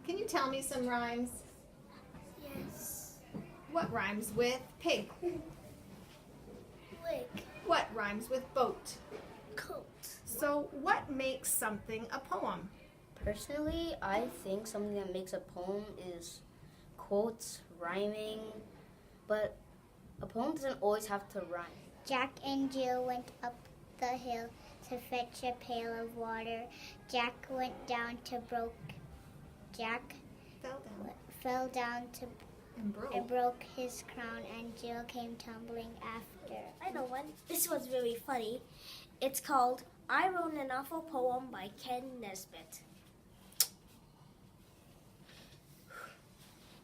Can you tell me some rhymes? Yes. What rhymes with pig? Wig. What rhymes with boat? Coat. So what makes something a poem? Personally, I think something that makes a poem is quotes, rhyming, but a poem doesn't always have to rhyme. Jack and Jill went up the hill to fetch a pail of water. Jack went down to broke. Jack Fell down fell down to and broke. and broke his crown, and Jill came tumbling after. I know one. This was really funny. It's called I Wrote an Awful Poem by Ken Nesbitt.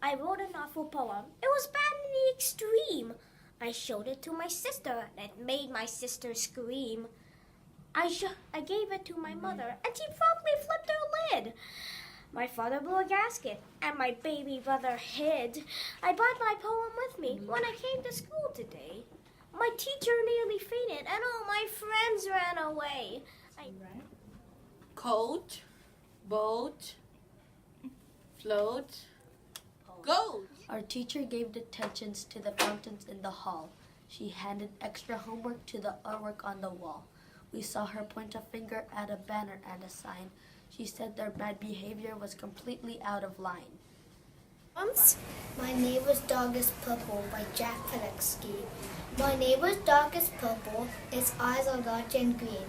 I wrote an awful poem. It was bad in the extreme. I showed it to my sister, and it made my sister scream. I gave it to my mother, and she promptly flipped her lid. My father blew a gasket, and my baby brother hid. I brought my poem with me when I came to school today. My teacher nearly fainted, and all my friends ran away. Coat, boat, float, goat. Our teacher gave detentions to the fountains in the hall. She handed extra homework to the artwork on the wall. We saw her point a finger at a banner and a sign. She said their bad behavior was completely out of line. My Neighbor's Dog is Purple by Jack Padalecki. My neighbor's dog is purple, its eyes are large and green.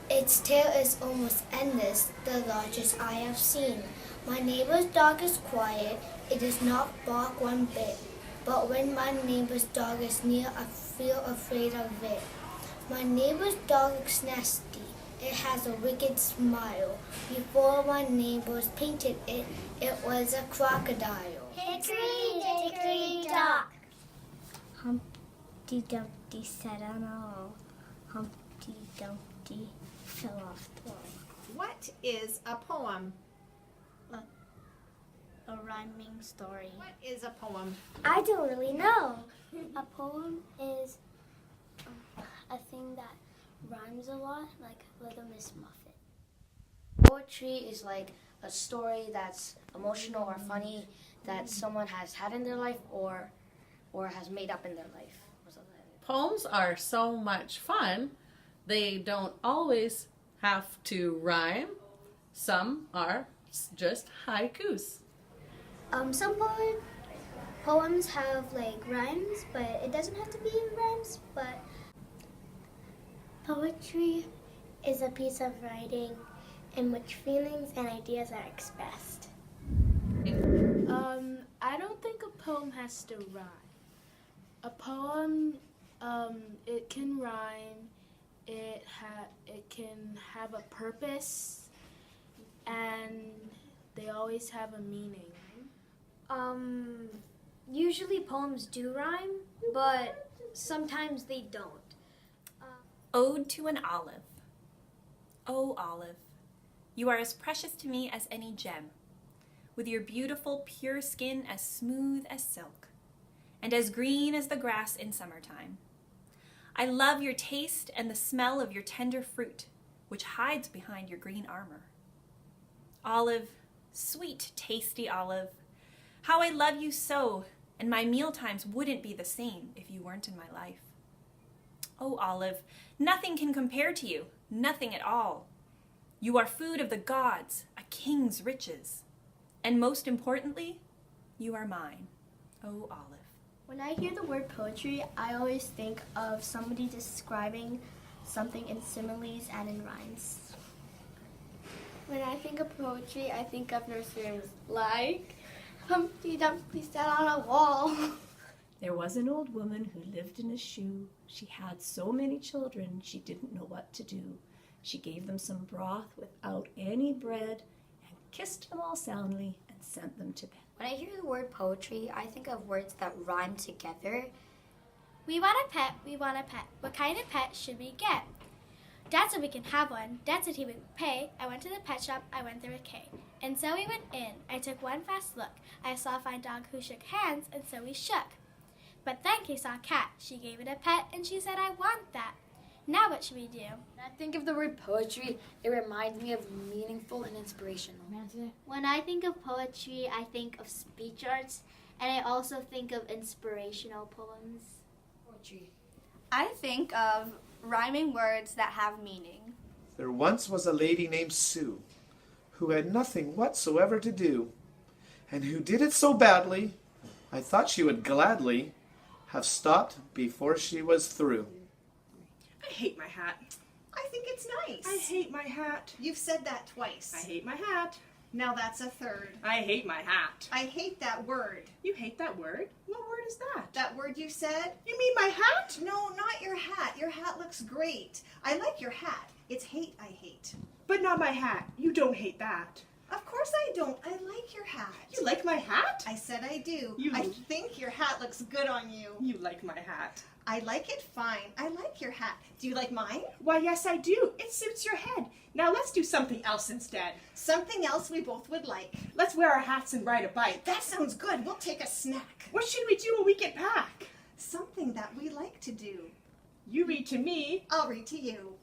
Its tail is almost endless, the largest I have seen. My neighbor's dog is quiet, it does not bark one bit. But when my neighbor's dog is near, I feel afraid of it. My neighbor's dog looks nasty, it has a wicked smile. Before my neighbors painted it, it was a crocodile. Hickory dickory dock. Humpty Dumpty sat on a wall. Humpty Dumpty fell off the wall. What is a poem? A rhyming story. What is a poem? I don't really know. A poem is a thing that rhymes a lot, like Little Miss Muffet. Poetry is like a story that's emotional or funny that someone has had in their life or has made up in their life. Or something like that. Poems are so much fun. They don't always have to rhyme. Some are just haikus. Some poems have like rhymes, but it doesn't have to be rhymes. But poetry is a piece of writing in which feelings and ideas are expressed. I don't think a poem has to rhyme. A poem, it can rhyme. It can have a purpose, and they always have a meaning. Usually poems do rhyme, but sometimes they don't. Ode to an Olive. O olive, you are as precious to me as any gem, with your beautiful pure skin as smooth as silk, and as green as the grass in summertime. I love your taste and the smell of your tender fruit, which hides behind your green armor. Olive, sweet, tasty olive, how I love you so, and my mealtimes wouldn't be the same if you weren't in my life. Oh, Olive, nothing can compare to you, nothing at all. You are food of the gods, a king's riches. And most importantly, you are mine. Oh, Olive. When I hear the word poetry, I always think of somebody describing something in similes and in rhymes. When I think of poetry, I think of nursery rhymes like Humpty Dumpty sat on a wall. There was an old woman who lived in a shoe. She had so many children, she didn't know what to do. She gave them some broth without any bread and kissed them all soundly and sent them to bed. When I hear the word poetry, I think of words that rhyme together. We want a pet, we want a pet. What kind of pet should we get? Dad said we can have one. Dad said he would pay. I went to the pet shop, I went there with Kay. And so we went in. I took one fast look. I saw a fine dog who shook hands, and so we shook. But then Kay saw a cat. She gave it a pet, and she said, I want that. Now what should we do? When I think of the word poetry, it reminds me of meaningful and inspirational. When I think of poetry, I think of speech arts, and I also think of inspirational poems. Poetry. I think of rhyming words that have meaning. There once was a lady named Sue who had nothing whatsoever to do, and who did it so badly, I thought she would gladly have stopped before she was through. I hate my hat. I think it's nice. I hate my hat. You've said that twice. I hate my hat. Now that's a third. I hate my hat. I hate that word. You hate that word? What word is that? That word you said? You mean my hat? No, not your hat. Your hat looks great. I like your hat. It's hate I hate. But not my hat. You don't hate that. Of course I don't. I like your hat. You like my hat? I said I do. You- I think your hat looks good on you. You like my hat. I like it fine. I like your hat. Do you like mine? Why, yes, I do. It suits your head. Now let's do something else instead. Something else we both would like. Let's wear our hats and ride a bike. That sounds good. We'll take a snack. What should we do when we get back? Something that we like to do. You read to me. I'll read to you.